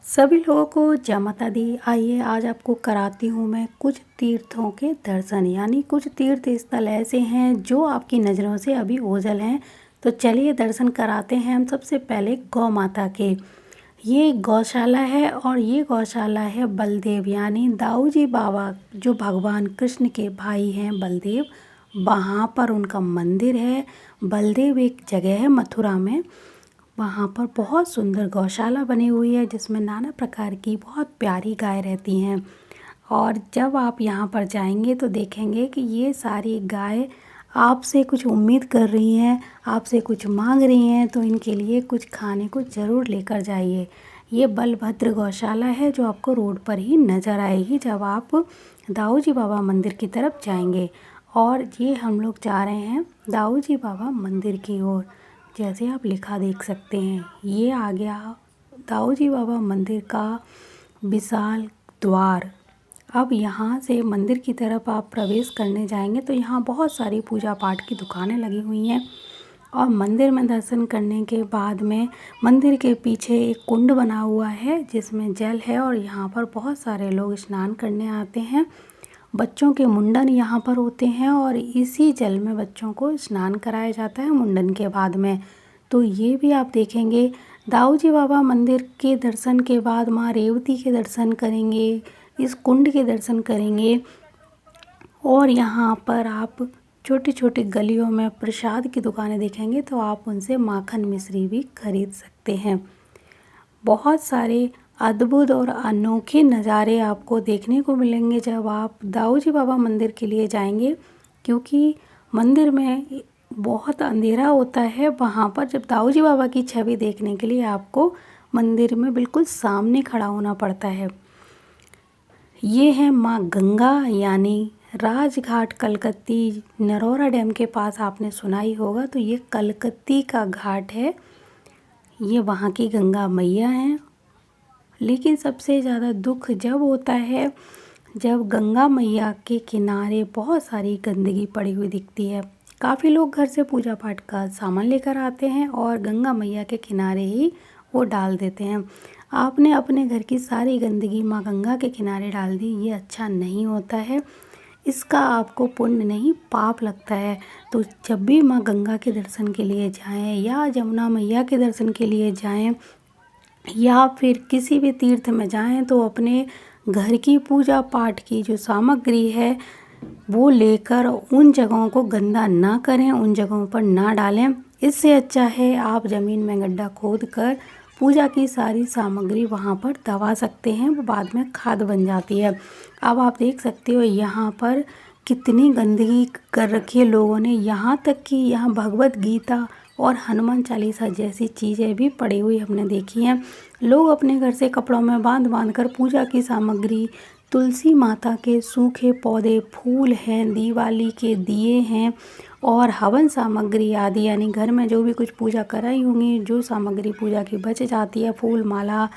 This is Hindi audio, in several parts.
सभी लोगों को जय माता दी। आइए आज आपको कराती हूँ मैं कुछ तीर्थों के दर्शन, यानी कुछ तीर्थ स्थल ऐसे हैं जो आपकी नज़रों से अभी ओझल हैं। तो चलिए दर्शन कराते हैं हम सबसे पहले गौ माता के। ये गौशाला है और ये गौशाला है बलदेव यानी दाऊ जी बाबा जो भगवान कृष्ण के भाई हैं बलदेव, वहाँ पर उनका मंदिर है। बलदेव एक जगह है मथुरा में, वहाँ पर बहुत सुंदर गौशाला बनी हुई है जिसमें नाना प्रकार की बहुत प्यारी गाय रहती हैं। और जब आप यहाँ पर जाएंगे तो देखेंगे कि ये सारी गाय आपसे कुछ उम्मीद कर रही हैं, आपसे कुछ मांग रही हैं, तो इनके लिए कुछ खाने को ज़रूर लेकर जाइए। ये बलभद्र गौशाला है जो आपको रोड पर ही नज़र आएगी जब आप दाऊ जी बाबा मंदिर की तरफ जाएंगे। और ये हम लोग जा रहे हैं दाऊ जी बाबा मंदिर की ओर। जैसे आप लिखा देख सकते हैं, ये आ गया दाऊ जी बाबा मंदिर का विशाल द्वार। अब यहाँ से मंदिर की तरफ आप प्रवेश करने जाएंगे तो यहाँ बहुत सारी पूजा पाठ की दुकानें लगी हुई हैं। और मंदिर में दर्शन करने के बाद में मंदिर के पीछे एक कुंड बना हुआ है जिसमें जल है और यहाँ पर बहुत सारे लोग स्नान करने आते हैं। बच्चों के मुंडन यहाँ पर होते हैं और इसी जल में बच्चों को स्नान कराया जाता है मुंडन के बाद में। तो ये भी आप देखेंगे। दाऊ जी बाबा मंदिर के दर्शन के बाद माँ रेवती के दर्शन करेंगे, इस कुंड के दर्शन करेंगे। और यहाँ पर आप छोटी छोटी गलियों में प्रसाद की दुकानें देखेंगे तो आप उनसे माखन मिश्री भी खरीद सकते हैं। बहुत सारे अद्भुत और अनोखे नज़ारे आपको देखने को मिलेंगे जब आप दाऊ जी बाबा मंदिर के लिए जाएंगे, क्योंकि मंदिर में बहुत अंधेरा होता है। वहाँ पर जब दाऊ जी बाबा की छवि देखने के लिए आपको मंदिर में बिल्कुल सामने खड़ा होना पड़ता है। ये है माँ गंगा यानी राजघाट कलकत्ती नरोरा डैम के पास, आपने सुना ही होगा। तो ये कलकत्ती का घाट है, ये वहाँ की गंगा मैया हैं। लेकिन सबसे ज़्यादा दुख जब होता है जब गंगा मैया के किनारे बहुत सारी गंदगी पड़ी हुई दिखती है। काफ़ी लोग घर से पूजा पाठ का सामान लेकर आते हैं और गंगा मैया के किनारे ही वो डाल देते हैं। आपने अपने घर की सारी गंदगी माँ गंगा के किनारे डाल दी, ये अच्छा नहीं होता है। इसका आपको पुण्य नहीं पाप लगता है। तो जब भी माँ गंगा के दर्शन के लिए जाएं या यमुना मैया के दर्शन के लिए जाएं या फिर किसी भी तीर्थ में जाएं तो अपने घर की पूजा पाठ की जो सामग्री है वो लेकर उन जगहों को गंदा ना करें, उन जगहों पर ना डालें। इससे अच्छा है आप ज़मीन में गड्ढा खोद कर पूजा की सारी सामग्री वहाँ पर दबा सकते हैं, वो बाद में खाद बन जाती है। अब आप देख सकते हो यहाँ पर कितनी गंदगी कर रखी है लोगों ने, यहाँ तक कि यहाँ भगवत गीता और हनुमान चालीसा जैसी चीज़ें भी पड़ी हुई हमने देखी हैं। लोग अपने घर से कपड़ों में बांध बांध कर पूजा की सामग्री, तुलसी माता के सूखे पौधे, फूल हैं, दिवाली के दिए हैं और हवन सामग्री आदि, यानी घर में जो भी कुछ पूजा कराई होंगी, जो सामग्री पूजा की बच जाती है, फूल माला,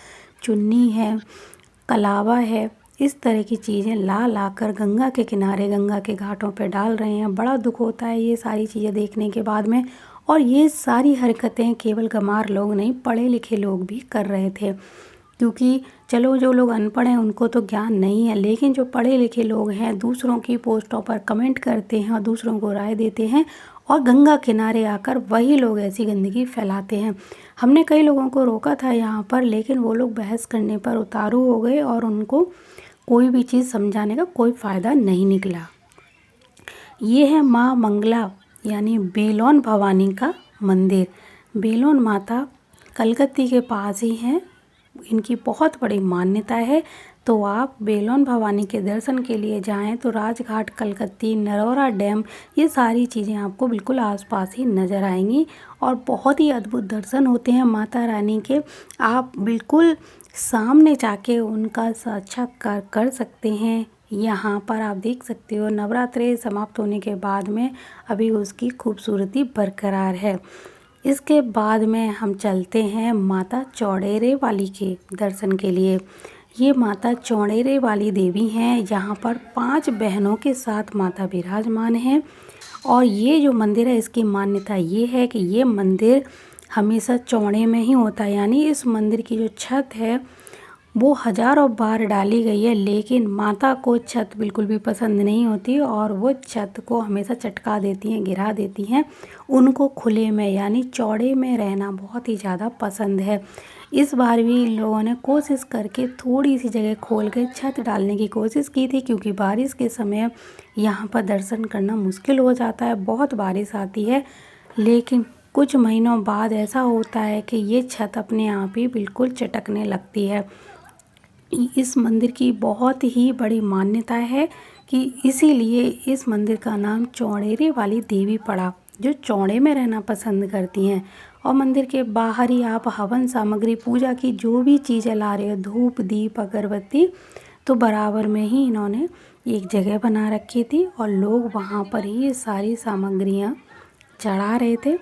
चुन्नी है, कलावा है, इस तरह की चीज़ें ला ला कर गंगा के किनारे, गंगा के घाटों पर डाल रहे हैं। बड़ा दुख होता है ये सारी चीज़ें देखने के बाद में। और ये सारी हरकतें केवल गंवार लोग नहीं, पढ़े लिखे लोग भी कर रहे थे। क्योंकि चलो जो लोग अनपढ़ हैं उनको तो ज्ञान नहीं है, लेकिन जो पढ़े लिखे लोग हैं दूसरों की पोस्टों पर कमेंट करते हैं और दूसरों को राय देते हैं और गंगा किनारे आकर वही लोग ऐसी गंदगी फैलाते हैं। हमने कई लोगों को रोका था यहाँ पर, लेकिन वो लोग बहस करने पर उतारू हो गए और उनको कोई भी चीज़ समझाने का कोई फ़ायदा नहीं निकला। ये है माँ मंगला यानी बेलोन भवानी का मंदिर। बेलोन माता कलकत्ती के पास ही हैं, इनकी बहुत बड़ी मान्यता है। तो आप बेलोन भवानी के दर्शन के लिए जाएं तो राजघाट कलकत्ती नरोरा डैम, ये सारी चीज़ें आपको बिल्कुल आसपास ही नज़र आएंगी और बहुत ही अद्भुत दर्शन होते हैं माता रानी के। आप बिल्कुल सामने जाके उनका साक्षात्कार कर सकते हैं। यहाँ पर आप देख सकते हो नवरात्रे समाप्त होने के बाद में अभी उसकी खूबसूरती बरकरार है। इसके बाद में हम चलते हैं माता चौड़ेरे वाली के दर्शन के लिए। ये माता चौड़ेरे वाली देवी हैं, यहाँ पर 5 बहनों के साथ माता विराजमान हैं। और ये जो मंदिर है इसकी मान्यता ये है कि ये मंदिर हमेशा चौड़े में ही होता है, यानी इस मंदिर की जो छत है वो हज़ारों बार डाली गई है, लेकिन माता को छत बिल्कुल भी पसंद नहीं होती और वो छत को हमेशा चटका देती हैं, गिरा देती हैं। उनको खुले में यानी चौड़े में रहना बहुत ही ज़्यादा पसंद है। इस बार भी इन लोगों ने कोशिश करके थोड़ी सी जगह खोल के छत डालने की कोशिश की थी, क्योंकि बारिश के समय यहाँ पर दर्शन करना मुश्किल हो जाता है, बहुत बारिश आती है। लेकिन कुछ महीनों बाद ऐसा होता है कि ये छत अपने आप ही बिल्कुल चटकने लगती है। इस मंदिर की बहुत ही बड़ी मान्यता है कि इसीलिए इस मंदिर का नाम चौड़ेरे वाली देवी पड़ा, जो चौड़े में रहना पसंद करती हैं। और मंदिर के बाहर ही आप हवन सामग्री, पूजा की जो भी चीज़ें ला रहे हो, धूप दीप अगरबत्ती, तो बराबर में ही इन्होंने एक जगह बना रखी थी और लोग वहाँ पर ही ये सारी सामग्रियाँ चढ़ा रहे थे।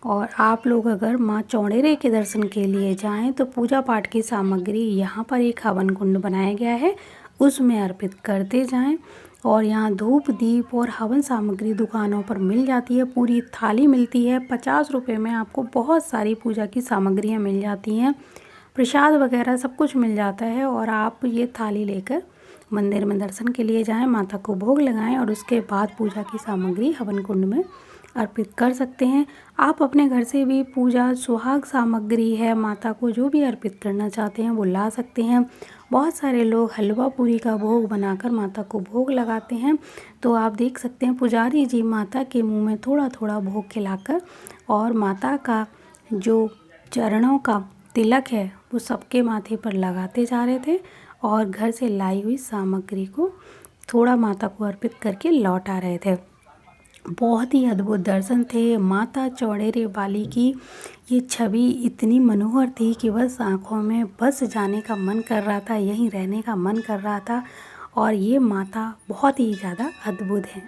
और आप लोग अगर माँ चौड़ेरे के दर्शन के लिए जाएं तो पूजा पाठ की सामग्री यहाँ पर एक हवन कुंड बनाया गया है, उसमें अर्पित करते जाएं। और यहाँ धूप दीप और हवन सामग्री दुकानों पर मिल जाती है, पूरी थाली मिलती है। 50 रुपये में आपको बहुत सारी पूजा की सामग्रियाँ मिल जाती हैं, प्रसाद वगैरह सब कुछ मिल जाता है। और आप ये थाली लेकर मंदिर में दर्शन के लिए जाएं, माता को भोग लगाएं और उसके बाद पूजा की सामग्री हवन कुंड में अर्पित कर सकते हैं। आप अपने घर से भी पूजा सुहाग सामग्री है माता को जो भी अर्पित करना चाहते हैं वो ला सकते हैं। बहुत सारे लोग हलवा पूरी का भोग बनाकर माता को भोग लगाते हैं। तो आप देख सकते हैं पुजारी जी माता के मुंह में थोड़ा थोड़ा भोग खिलाकर और माता का जो चरणों का तिलक है वो सबके माथे पर लगाते जा रहे थे और घर से लाई हुई सामग्री को थोड़ा माता को अर्पित करके लौट आ रहे थे। बहुत ही अद्भुत दर्शन थे। माता चौड़ेरे वाली की ये छवि इतनी मनोहर थी कि बस आँखों में बस जाने का मन कर रहा था, यहीं रहने का मन कर रहा था। और ये माता बहुत ही ज़्यादा अद्भुत है।